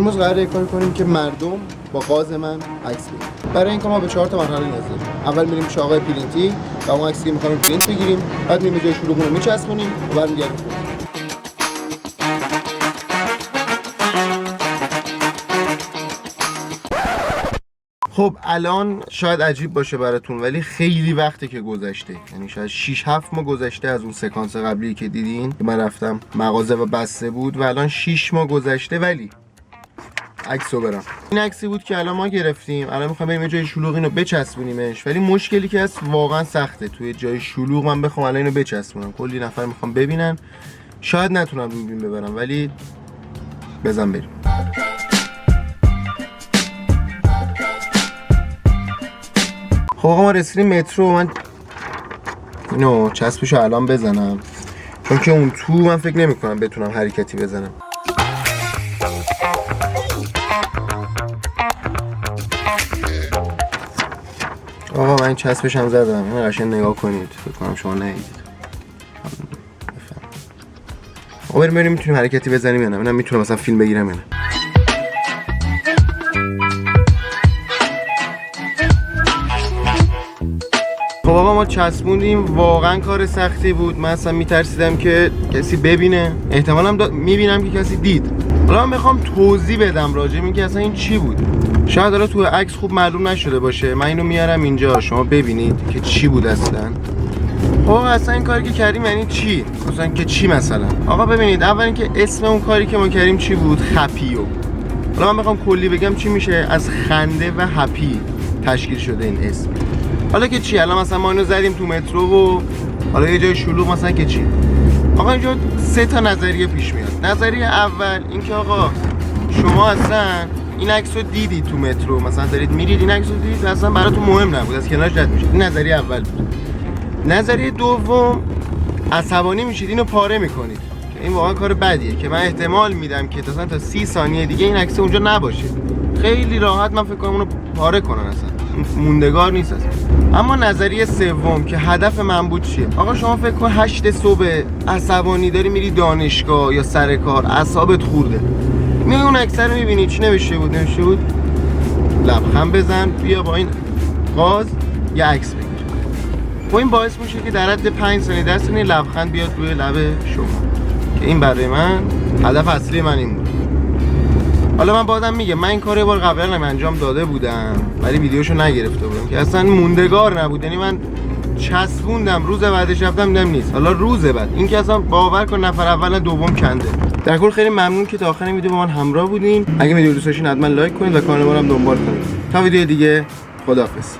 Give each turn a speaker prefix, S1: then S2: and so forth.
S1: امروز قراره کار کنیم که مردم با غاز من عکس بگیرن. برای این کار ما به 4 تا مرحله نیاز داریم. اول میریم پیش آقای پرینتی و اون عکسی که می‌خوایم پرینت بگیریم، بعد میریم جای شلوغ رو میچسبونیم و برمیگردیم. خب الان شاید عجیب باشه براتون ولی خیلی وقته که گذشته، یعنی شاید 6-7 ماه گذشته از اون سکانس قبلی که دیدین که من رفتم مغازه و بسته بود و الان 6 ماه گذشته ولی عکسو برم. این عکسی بود که الان ما گرفتیم. الان میخوام بریم یه جای شلوغ اینو بچسبونیمش، ولی مشکلی که هست واقعا سخته توی جای شلوغ من بخوام الان اینو بچسبونم. کلی نفر میخوام ببینن، شاید نتونم دوربین ببرم ولی بزن بریم. خب آقا ما رسیدیم مترو. من اینو چسبشو الان بزنم چون که اون تو من فکر نمی کنم بتونم حرکتی بزنم. آقا من این چسبش هم زدم. این قشنگ نگاه کنید، فکر کنم شما ندیدید. آقا بریم میتونیم حرکتی بزنیم یا نه؟ ببینم میتونم مثلا فیلم بگیرم یا نه. خب آقا ما چسبوندیم. واقعا کار سختی بود. من اصلا میترسیدم که کسی ببینه. احتمالاً میبینم که کسی دید. حالا من میخوام توضیح بدم راجع به اینکه اصلا این چی بود. شاید حالا تو عکس خوب معلوم نشده باشه. من اینو میارم اینجا شما ببینید که چی بود اصلا. خب اصلا این کاری که کردیم یعنی چی؟ مثلا که چی مثلا؟ آقا ببینید، اول اینکه اسم اون کاری که ما کردیم چی بود؟ هپیو. حالا من میخوام کلی بگم چی میشه. از خنده و هپی تشکیل شده این اسم. حالا که چی؟ الان مثلا ما اینو زدیم تو مترو و حالا یه جای شلوغ مثلا که چی؟ آقا اینجا 3 تا نظریه پیش میاد. نظریه اول اینکه آقا شما اصلا این عکسو دیدید تو مترو، مثلا دارید میرید این عکسو دیدید، اصلا براتون مهم نبود، از کنارش رد میشید. این نظریه اول بود. نظریه دوم عصبانی میشید، اینو پاره میکنید. این واقعا کار بدیه که من احتمال میدم که مثلا تا 30 ثانیه دیگه این عکس اونجا نباشه. خیلی راحت من فکر کنم اونو پاره کنن، اصلا موندگار نیست اصلا. اما نظریه سوم که هدف من بود چیه؟ آقا شما فکر کن 8 صبح عصبانی داری میری دانشگاه یا سر کار، اعصابت خورده، میای اون عکس رو میبینی چی نوشته بود؟ نوشته بود لبخند بزن بیا با این غاز یه عکس بگیر. خب این باعث میشه که در حد 5 ثانیه 10 ثانیه لبخند بیاد روی لب شما، که این برای من هدف اصلی من این بود. حالا من بعدم میگم من این کارو یه بار قبلا هم انجام داده بودم ولی ویدیوشو نگرفته بودم که اصلا موندگار نبود. یعنی من چسبوندم، روز بعدش رفتم دیدم نیست. حالا روز بعد این که اصلا باور کن نفر اول دوم کنده. در کل خیلی ممنون که تا آخر این ویدیو با من همراه بودین. اگه ویدیو دوست داشتین حتما لایک کنید و کانال ما رو هم دنبال کنید. تا ویدیو دیگه، خداحافظ.